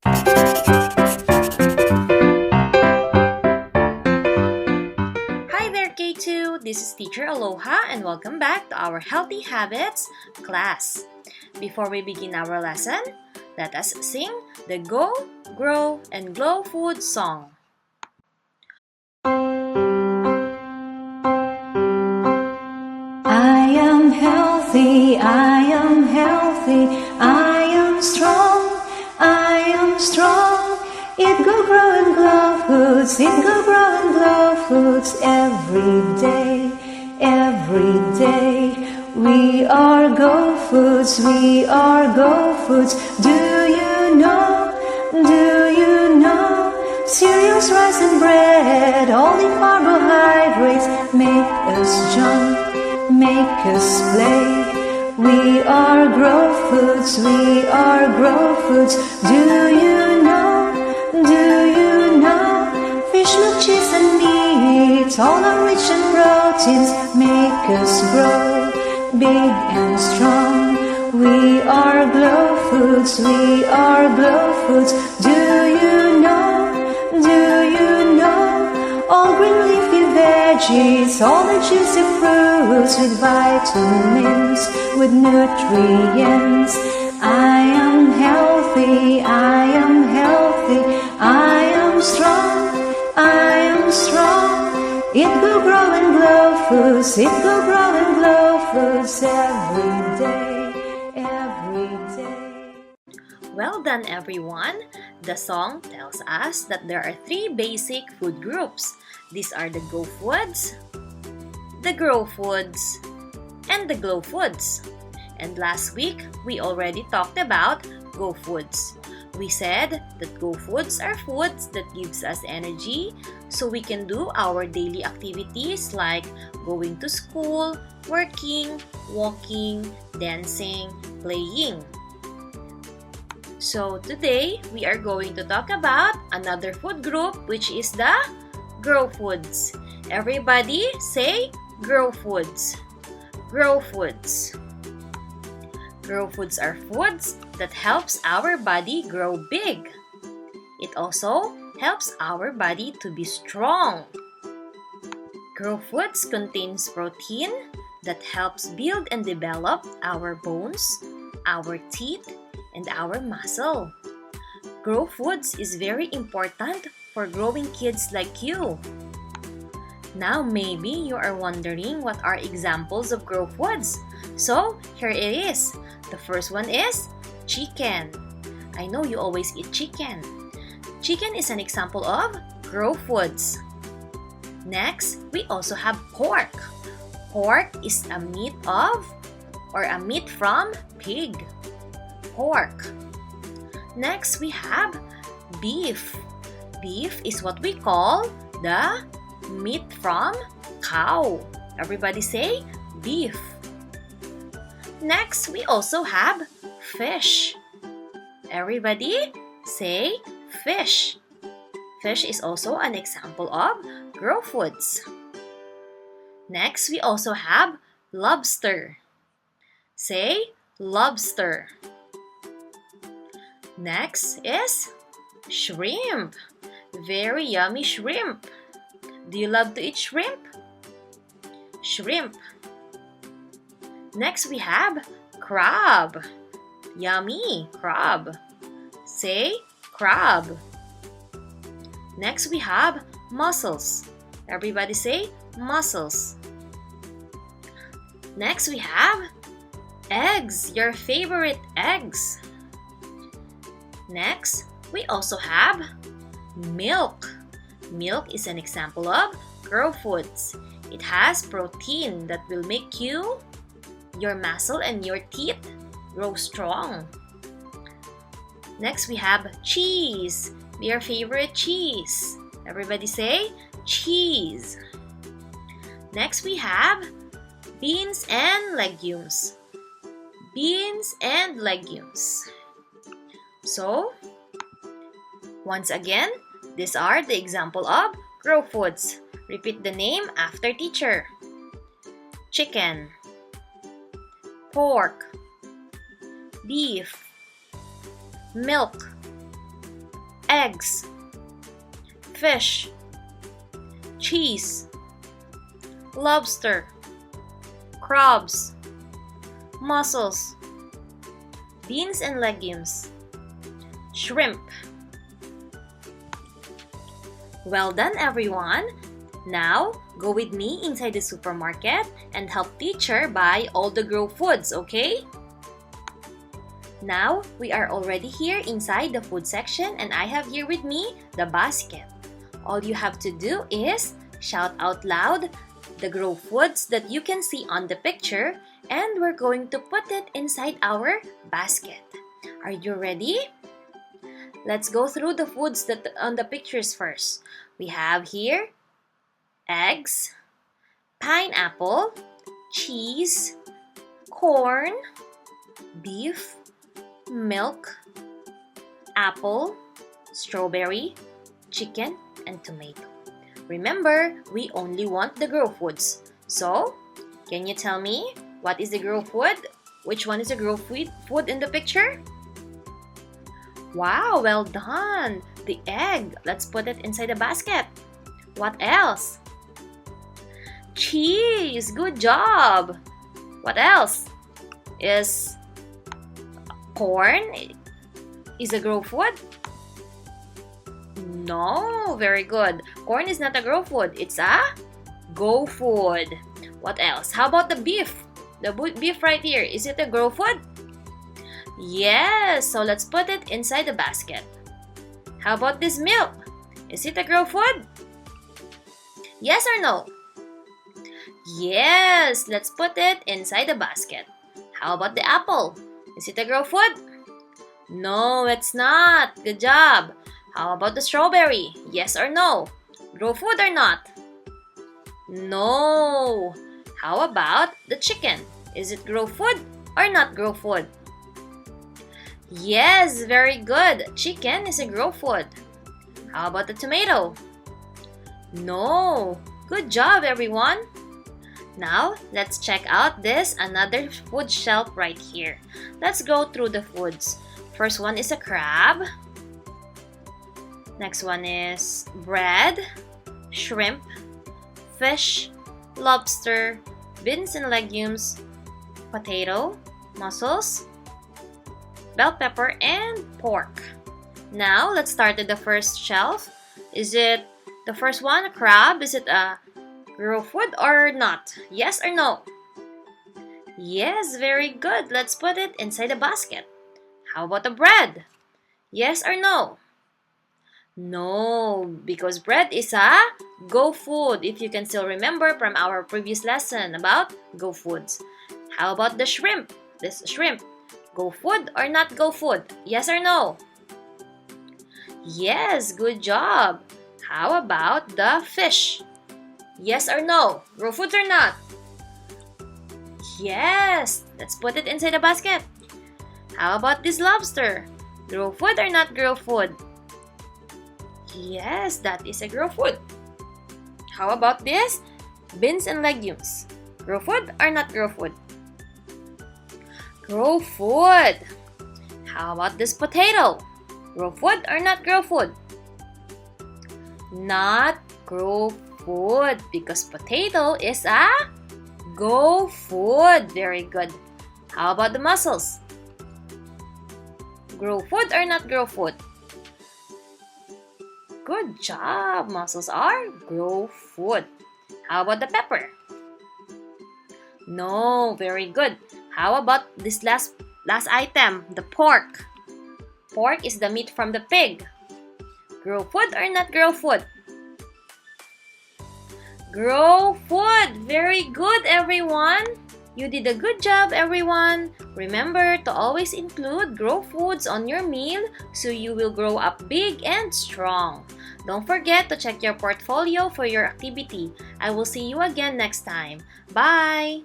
Hi there, K2! This is Teacher Aloha and welcome back to our Healthy Habits class. Before we begin our lesson, let us sing the Go, Grow, and Glow Food song. I am healthy, I am healthy, I am strong, I am strong. Eat Go, Grow, and Glow foods, eat Go, Grow, and Glow foods every day, every day. We are Go Foods, we are Go Foods. Do you know, do you know? Cereals, rice, and bread, all the carbohydrates make us jump, make us play. We are Grow Foods, we are Grow Foods. Do you know, do you know? Fish, milk, cheese, and meat, all are rich in proteins, make us grow big and strong. We are Glow Foods, we are Glow Foods. Do you know, do you know? All green leafy veggies, all the juicy fruits with vitamins, with nutrients. I am healthy, I am healthy, I am strong, I am strong. Eat Go, Grow, and Glow foods, eat Go, Grow, and Glow foods every day, every day. Well done, everyone! The song tells us that there are three basic food groups. These are the Go Foods, the Grow Foods, and the Glow Foods. And last week, we already talked about Go Foods. We said that Go Foods are foods that gives us energy so we can do our daily activities like going to school, working, walking, dancing, playing. So today, we are going to talk about another food group, which is the Grow Foods. Everybody say Grow Foods. Grow Foods. Grow Foods are foods that helps our body grow big. It also helps our body to be strong. Grow Foods contains protein that helps build and develop our bones, our teeth, and our muscle. Grow Foods is very important for growing kids like you. Now maybe you are wondering what are examples of Grow Foods. So here it is. The first one is chicken. I know you always eat chicken. Chicken is an example of Grow Foods. Next, we also have pork. Pork is a meat of or a meat from pig. Pork. Next, we have beef. Beef is what we call the meat from cow. Everybody say beef. Next, we also have fish. Everybody say fish. Fish is also an example of Grow Foods. Next, we also have lobster. Say lobster. Next is shrimp. Very yummy shrimp. Do you love to eat shrimp? Shrimp. Next, we have crab. Yummy crab. Say crab. Next, we have mussels. Everybody say mussels. Next, we have eggs. Your favorite eggs. Next, we also have milk. Milk is an example of Grow Foods. It has protein that will make your muscle and your teeth grow strong. Next, we have cheese. Your favorite cheese. Everybody say cheese. Next, we have beans and legumes. Beans and legumes. So, once again, these are the example of Grow Foods. Repeat the name after teacher. Chicken, pork, beef, milk, eggs, fish, cheese, lobster, crabs, mussels, beans and legumes, shrimp. Well done, everyone! Now, go with me inside the supermarket and help teacher buy all the grow foods, okay? Now, we are already here inside the food section and I have here with me the basket. All you have to do is shout out loud the grow foods that you can see on the picture and we're going to put it inside our basket. Are you ready? Let's go through the foods that on the pictures first. We have here eggs, pineapple, cheese, corn, beef, milk, apple, strawberry, chicken, and tomato. Remember, we only want the grow foods. So, can you tell me what is the grow food? Which one is the grow food in the picture? Wow, well done! The egg. Let's put it inside the basket. What else? Cheese. Good job. What else? Is corn is a grow food? No, very good. Corn is not a grow food. It's a go food. What else? How about the beef? The beef right here. Is it a grow food? Yes, so let's put it inside the basket. How about this milk? Is it a grow food? Yes or no? Yes, let's put it inside the basket. How about the apple? Is it a grow food? No, it's not. Good job. How about the strawberry? Yes or no? Grow food or not? No. How about the chicken? Is it grow food or not grow food? Yes, very good. Chicken is a grow food. How about the tomato? No. Good job, everyone. Now, let's check out this another food shelf right here. Let's go through the foods. First one is a crab. Next one is bread, shrimp, fish, lobster, beans and legumes, potato, mussels, bell pepper, and pork. Now, let's start at the first shelf. Is it the first one, a crab? Is it a grow food or not? Yes or no? Yes, very good. Let's put it inside the basket. How about the bread? Yes or no? No, because bread is a go food, if you can still remember from our previous lesson about go foods. How about the shrimp? This shrimp, go food or not go food? Yes or no? Yes, good job. How about the fish? Yes or no? Grow foods or not? Yes, let's put it inside the basket. How about this lobster? Grow food or not grow food? Yes, that is a grow food. How about this? Beans and legumes. Grow food or not grow food? Grow food. How about this potato? Grow food or not grow food? Not grow food because potato is a go food. Very good. How about the mussels? Grow food or not grow food? Good job. Mussels are grow food. How about the pepper? No, very good. How about this last item, the pork? Pork is the meat from the pig. Grow food or not grow food? Grow food. Very good, everyone. You did a good job, everyone. Remember to always include grow foods on your meal so you will grow up big and strong. Don't forget to check your portfolio for your activity. I will see you again next time. Bye!